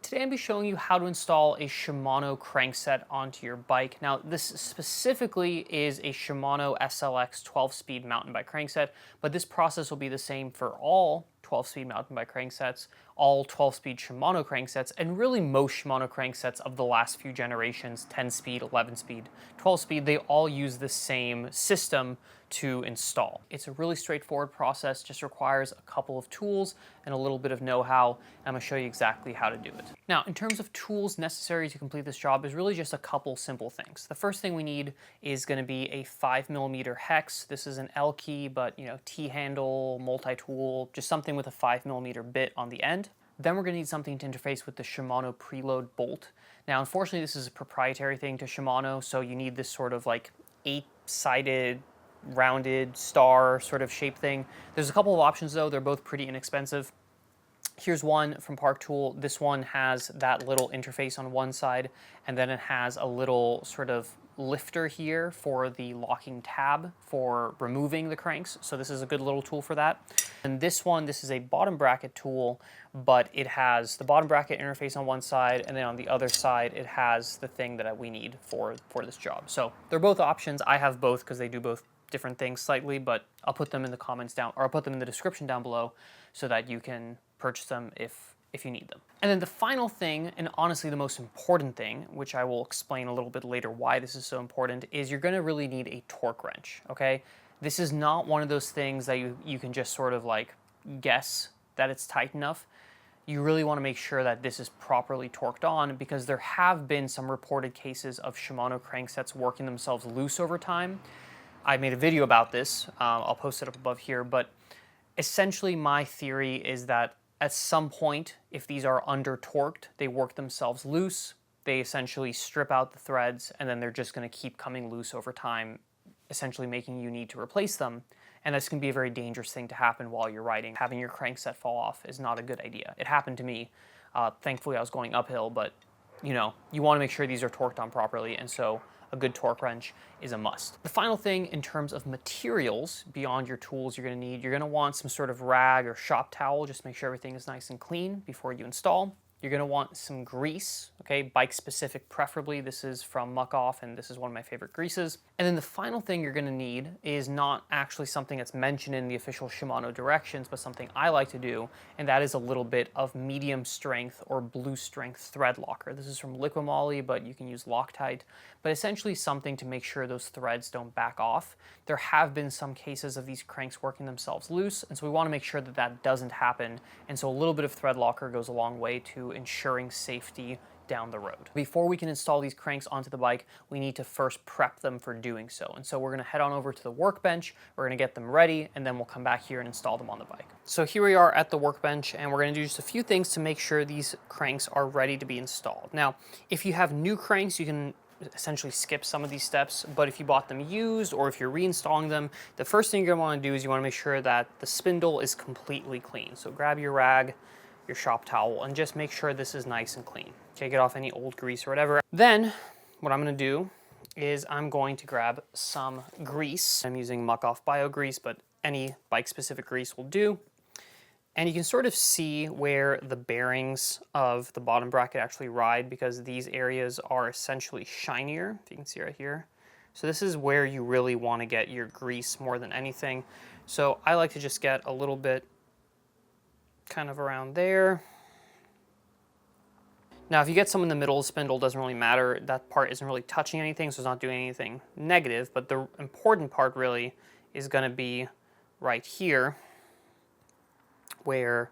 Today I'm going to be showing you how to install a Shimano crankset onto your bike. Now this specifically is a Shimano SLX 12-speed mountain bike crankset, but this process will be the same for all 12-speed mountain bike cranksets, all 12-speed Shimano cranksets, and really most Shimano cranksets of the last few generations, 10-speed, 11-speed, 12-speed, they all use the same system to install. It's a really straightforward process, just requires a couple of tools and a little bit of know-how. I'm going to show you exactly how to do it. Now, in terms of tools necessary to complete this job, is really just a couple simple things. The first thing we need is going to be a 5mm hex. This is an L key, but T-handle, multi-tool, just something with a 5mm bit on the end. Then we're going to need something to interface with the Shimano preload bolt. Now, unfortunately, this is a proprietary thing to Shimano, so you need this sort of like 8-sided rounded star sort of shape thing. There's a couple of options though, they're both pretty inexpensive. Here's one from Park Tool. This one has that little interface on one side, and then it has a little sort of lifter here for the locking tab for removing the cranks. So this is a good little tool for that. And this one, this is a bottom bracket tool, but it has the bottom bracket interface on one side, and then on the other side, it has the thing that we need for this job. So they're both options. I have both because they do both different things slightly, but I'll put them in the comments down, or I'll put them in the description down below so that you can purchase them if you need them. And then the final thing, and honestly the most important thing, which I will explain a little bit later why this is so important, is you're gonna really need a torque wrench, okay? This is not one of those things that you can just sort of like guess that it's tight enough. You really want to make sure that this is properly torqued on, because there have been some reported cases of Shimano cranksets working themselves loose over time. I made a video about this, I'll post it up above here, but essentially my theory is that at some point, if these are under torqued, they work themselves loose, they essentially strip out the threads, and then they're just going to keep coming loose over time, essentially making you need to replace them. And this can be a very dangerous thing to happen while you're riding. Having your crankset fall off is not a good idea. It happened to me. Thankfully I was going uphill, but you want to make sure these are torqued on properly, and so a good torque wrench is a must. The final thing in terms of materials beyond your tools you're going to want some sort of rag or shop towel. Just make sure everything is nice and clean before you install. You're going to want some grease, okay, bike specific preferably. This is from Muck Off, and this is one of my favorite greases. And then the final thing you're going to need is not actually something that's mentioned in the official Shimano directions, but something I like to do, and that is a little bit of medium strength or blue strength thread locker. This is from Liquimoly, but you can use Loctite, but essentially something to make sure those threads don't back off. There have been some cases of these cranks working themselves loose, and so we want to make sure that that doesn't happen, and so a little bit of thread locker goes a long way to ensuring safety down the road. Before we can install these cranks onto the bike, we need to first prep them for doing so. And so we're gonna head on over to the workbench, we're gonna get them ready, and then we'll come back here and install them on the bike. So here we are at the workbench, and we're gonna do just a few things to make sure these cranks are ready to be installed. Now, if you have new cranks, you can essentially skip some of these steps, but if you bought them used or if you're reinstalling them, the first thing you're gonna wanna do is you wanna make sure that the spindle is completely clean. So grab your rag, your shop towel, and just make sure this is nice and clean. Take it off any old grease or whatever. Then what I'm going to do is I'm going to grab some grease. I'm using Muck Off Bio Grease, but any bike specific grease will do. And you can sort of see where the bearings of the bottom bracket actually ride, because these areas are essentially shinier, if you can see right here. So this is where you really want to get your grease more than anything. So I like to just get a little bit kind of around there. Now, if you get some in the middle of the spindle, it doesn't really matter. That part isn't really touching anything, so it's not doing anything negative, but the important part really is going to be right here where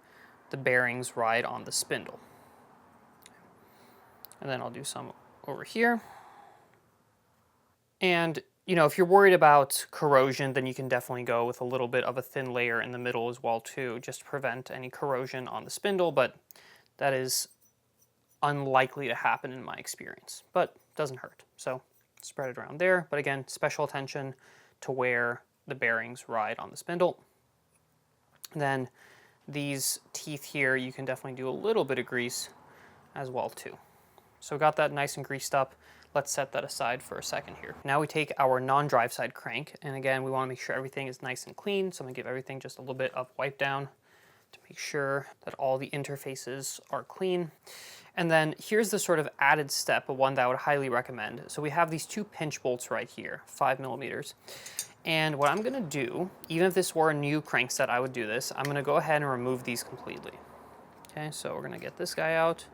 the bearings ride on the spindle. And then I'll do some over here. And if you're worried about corrosion, then you can definitely go with a little bit of a thin layer in the middle as well too, just to prevent any corrosion on the spindle, but that is unlikely to happen in my experience, but doesn't hurt. So spread it around there, but again, special attention to where the bearings ride on the spindle. Then these teeth here, you can definitely do a little bit of grease as well too. So got that nice and greased up. Let's set that aside for a second here. Now we take our non-drive side crank, and again, we want to make sure everything is nice and clean, so I'm going to give everything just a little bit of wipe down to make sure that all the interfaces are clean. And then here's the sort of added step, but one that I would highly recommend. So we have these 2 pinch bolts right here, 5mm. And what I'm gonna do, even if this were a new crankset, I would do this. I'm gonna go ahead and remove these completely. Okay, so we're gonna get this guy out.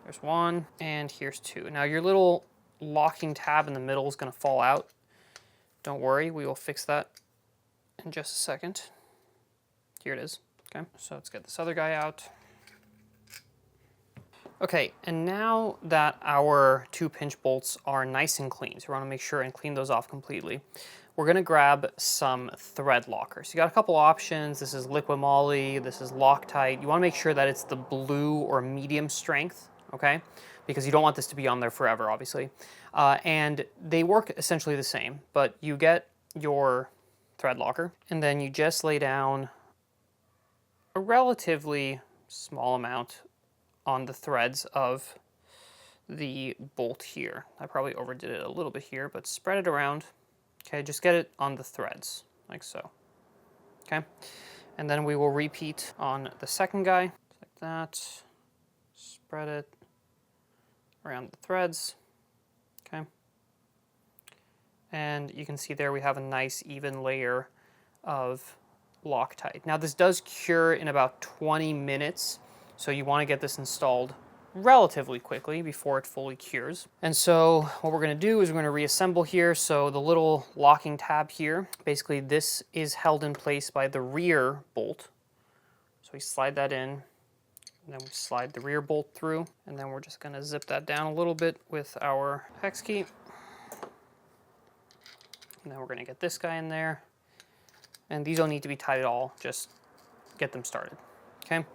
There's 1, and here's 2. Now your little locking tab in the middle is gonna fall out. Don't worry, we will fix that in just a second. Here it is. Okay, so let's get this other guy out. Okay, and now that our 2 pinch bolts are nice and clean, so we want to make sure and clean those off completely, we're going to grab some thread lockers. You got a couple options. This is liquid moly, this is Loctite. You want to make sure that it's the blue or medium strength, okay? Because you don't want this to be on there forever, obviously. And they work essentially the same, but you get your thread locker, and then you just lay down a relatively small amount on the threads of the bolt here. I probably overdid it a little bit here, but spread it around. Okay, just get it on the threads, like so. Okay, and then we will repeat on the second guy, like that. Spread it around the threads, okay. And you can see there we have a nice even layer of Loctite. Now this does cure in about 20 minutes, so you want to get this installed relatively quickly before it fully cures. And so what we're going to do is we're going to reassemble here. So the little locking tab here, basically this is held in place by the rear bolt. So we slide that in, and then we slide the rear bolt through, and then we're just going to zip that down a little bit with our hex key. And then we're going to get this guy in there. And these don't need to be tight at all, just get them started, okay?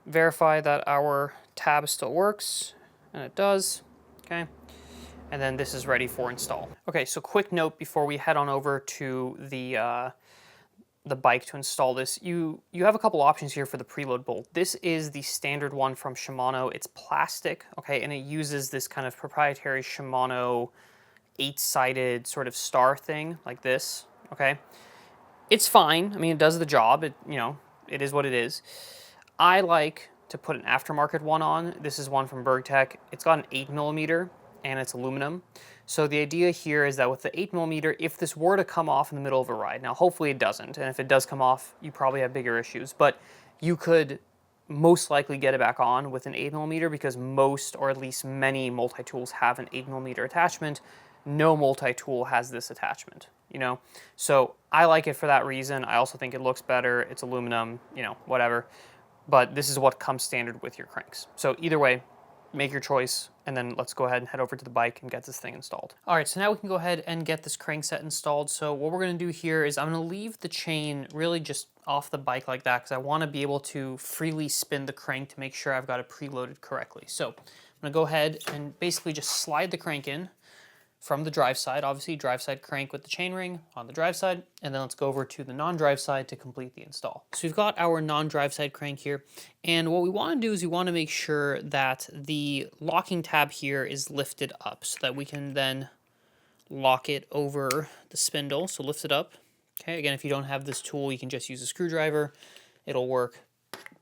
Verify that our tab still works, and it does, okay? And then this is ready for install. Okay, so quick note before we head on over to the bike to install this. You have a couple options here for the preload bolt. This is the standard one from Shimano. It's plastic, okay, and it uses this kind of proprietary Shimano 8-sided sort of star thing like this, okay? It's fine. I mean, it does the job. It, you know, it is what it is. I like to put an aftermarket one on. This is one from Bergtech. It's got an 8mm and it's aluminum. So the idea here is that with the 8mm, if this were to come off in the middle of a ride, now hopefully it doesn't, and if it does come off, you probably have bigger issues, but you could most likely get it back on with an 8mm because most, or at least many multi-tools have an 8mm attachment. No multi-tool has this attachment, you know? So I like it for that reason. I also think it looks better. It's aluminum, you know, whatever. But this is what comes standard with your cranks. So either way, make your choice, and then let's go ahead and head over to the bike and get this thing installed. All right, so now we can go ahead and get this crankset installed. So what we're gonna do here is I'm gonna leave the chain really just off the bike like that because I wanna be able to freely spin the crank to make sure I've got it preloaded correctly. So I'm gonna go ahead and basically just slide the crank in from the drive side, obviously drive side crank with the chainring on the drive side, and then let's go over to the non-drive side to complete the install. So we've got our non-drive side crank here, and what we want to do is we want to make sure that the locking tab here is lifted up so that we can then lock it over the spindle. So lift it up. Okay, again, if you don't have this tool, you can just use a screwdriver. It'll work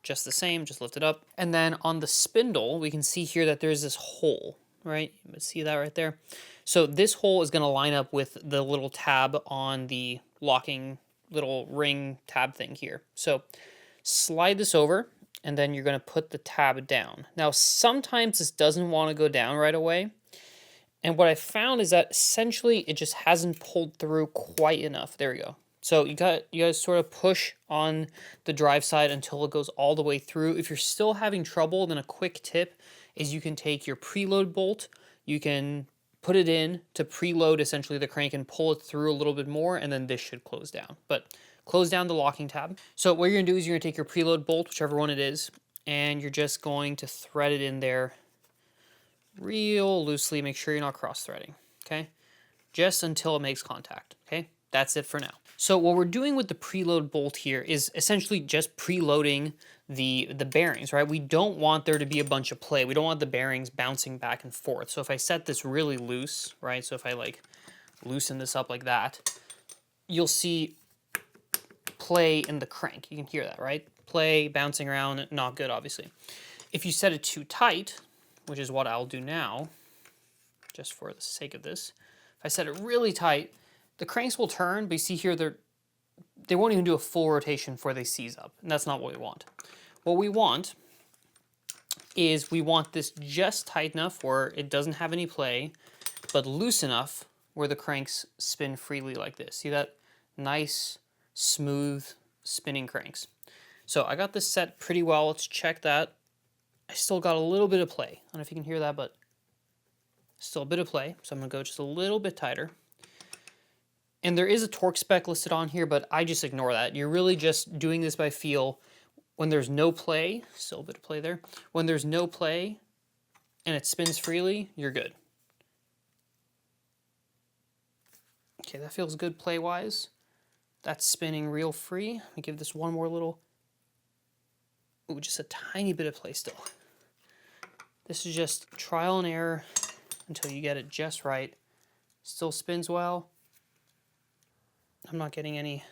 just the same, just lift it up. And then on the spindle, we can see here that there's this hole, right? You can see that right there. So this hole is going to line up with the little tab on the locking little ring tab thing here. So slide this over, and then you're going to put the tab down. Now, sometimes this doesn't want to go down right away. And what I found is that essentially it just hasn't pulled through quite enough. There we go. So you guys sort of push on the drive side until it goes all the way through. If you're still having trouble, then a quick tip is you can take your preload bolt, you can put it in to preload essentially the crank and pull it through a little bit more, and then this should close down. But close down the locking tab. So what you're gonna do is you're gonna take your preload bolt, whichever one it is, and you're just going to thread it in there real loosely. Make sure you're not cross-threading, okay? Just until it makes contact, okay? That's it for now. So what we're doing with the preload bolt here is essentially just preloading the bearings, right? We don't want there to be a bunch of play. We don't want the bearings bouncing back and forth. So if I set this really loose, right? So if I like loosen this up like that, you'll see play in the crank. You can hear that, right? play, bouncing around, not good, obviously. If you set it too tight, which is what I'll do now, just for the sake of this, if I set it really tight, the cranks will turn, but you see here they won't even do a full rotation before they seize up, and that's not what we want. What we want is we want this just tight enough where it doesn't have any play, but loose enough where the cranks spin freely like this. See that? Nice, smooth spinning cranks. So I got this set pretty well. Let's check that. I still got a little bit of play. I don't know if you can hear that, but still a bit of play. So I'm going to go just a little bit tighter. And there is a torque spec listed on here, but I just ignore that. You're really just doing this by feel. When there's no play, still a bit of play there. When there's no play and it spins freely, you're good. Okay, that feels good play-wise. That's spinning real free. Let me give this one more little... Ooh, just a tiny bit of play still. This is just trial and error until you get it just right. Still spins well. I'm not getting any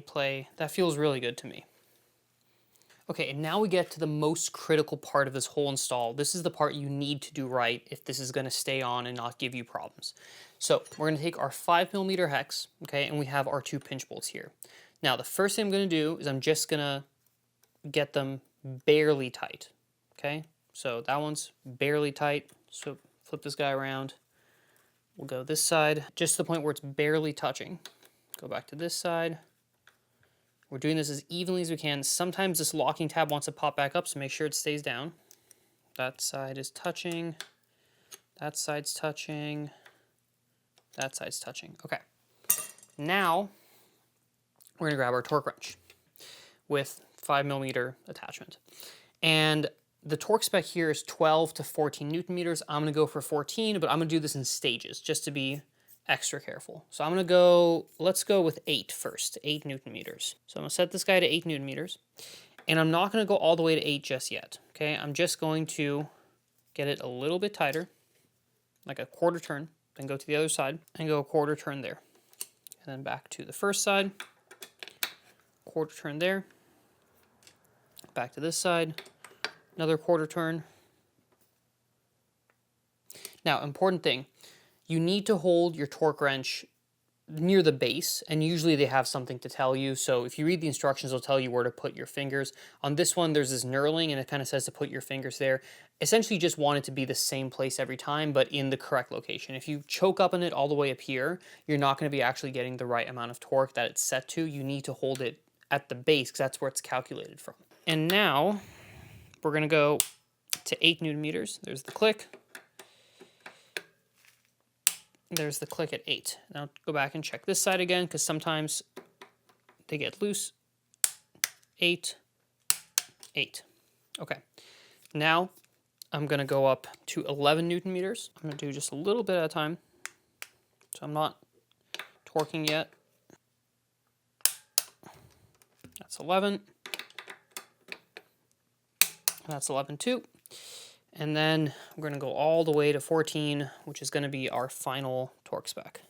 play. That feels really good to me. Okay, and now we get to the most critical part of this whole install. This is the part you need to do right if this is going to stay on and not give you problems. So we're going to take our 5mm hex, okay, and we have our 2 pinch bolts here. Now the first thing I'm going to do is I'm just going to get them barely tight, okay? So that one's barely tight, so flip this guy around. We'll go this side, just to the point where it's barely touching. Go back to this side. We're doing this as evenly as we can. Sometimes this locking tab wants to pop back up, so make sure it stays down. That side is touching. That side's touching. That side's touching. Okay. Now, we're going to grab our torque wrench with 5mm attachment. And the torque spec here is 12 to 14 Newton meters. I'm going to go for 14, but I'm going to do this in stages just to be extra careful. So I'm going to go, let's go with 8 first, 8 Newton meters. So I'm going to set this guy to 8 Newton meters. And I'm not going to go all the way to 8 just yet. Okay, I'm just going to get it a little bit tighter, like a quarter turn, then go to the other side and go a quarter turn there. And then back to the first side, quarter turn there, back to this side, another quarter turn. Now, important thing, you need to hold your torque wrench near the base, and usually they have something to tell you. So if you read the instructions, they'll tell you where to put your fingers. On this one, there's this knurling, and it kind of says to put your fingers there. Essentially, you just want it to be the same place every time, but in the correct location. If you choke up on it all the way up here, you're not going to be actually getting the right amount of torque that it's set to. You need to hold it at the base, because that's where it's calculated from. And now, we're going to go to 8 Newton meters. There's the click. There's the click at 8. Now go back and check this side again, because sometimes they get loose. 8, 8. Okay. Now I'm going to go up to 11 Newton meters. I'm going to do just a little bit at a time. So I'm not torquing yet. That's 11. And that's 11 too. And then we're going to go all the way to 14, which is going to be our final torque spec.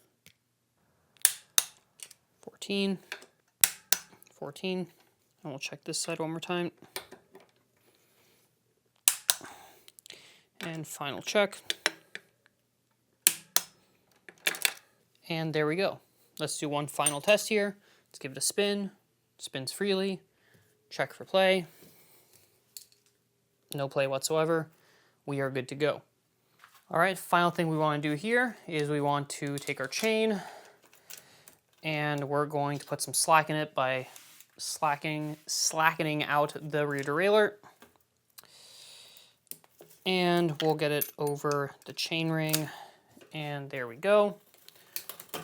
14, 14, and we'll check this side one more time. And final check. And there we go. Let's do one final test here. Let's give it a spin. Spins freely. Check for play. No play whatsoever. We are good to go. All right, final thing we want to do here is we want to take our chain and we're going to put some slack in it by slackening out the rear derailleur. And we'll get it over the chain ring, and there we go.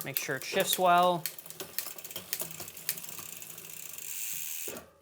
Make sure it shifts well.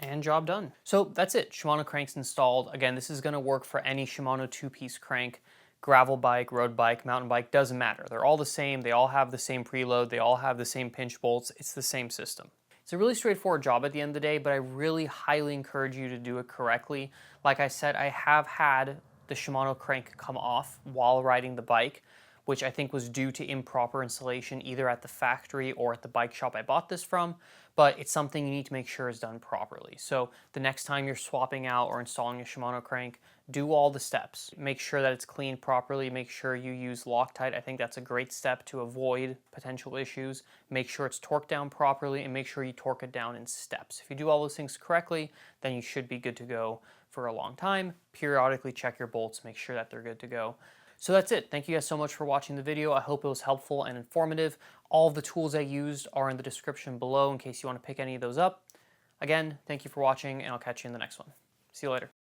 And job done. So that's it, Shimano cranks installed. Again, this is gonna work for any Shimano 2-piece crank, gravel bike, road bike, mountain bike, doesn't matter. They're all the same, they all have the same preload, they all have the same pinch bolts, it's the same system. It's a really straightforward job at the end of the day, but I really highly encourage you to do it correctly. Like I said, I have had the Shimano crank come off while riding the bike. which I think was due to improper installation either at the factory or at the bike shop I bought this from, but it's something you need to make sure is done properly. So the next time you're swapping out or installing a Shimano crank, do all the steps. Make sure that it's cleaned properly. Make sure you use Loctite. I think that's a great step to avoid potential issues. Make sure it's torqued down properly, and make sure you torque it down in steps. If you do all those things correctly, then you should be good to go for a long time. Periodically check your bolts, make sure that they're good to go. So that's it. Thank you guys so much for watching the video. I hope it was helpful and informative. All of the tools I used are in the description below in case you want to pick any of those up. Again, thank you for watching, and I'll catch you in the next one. See you later.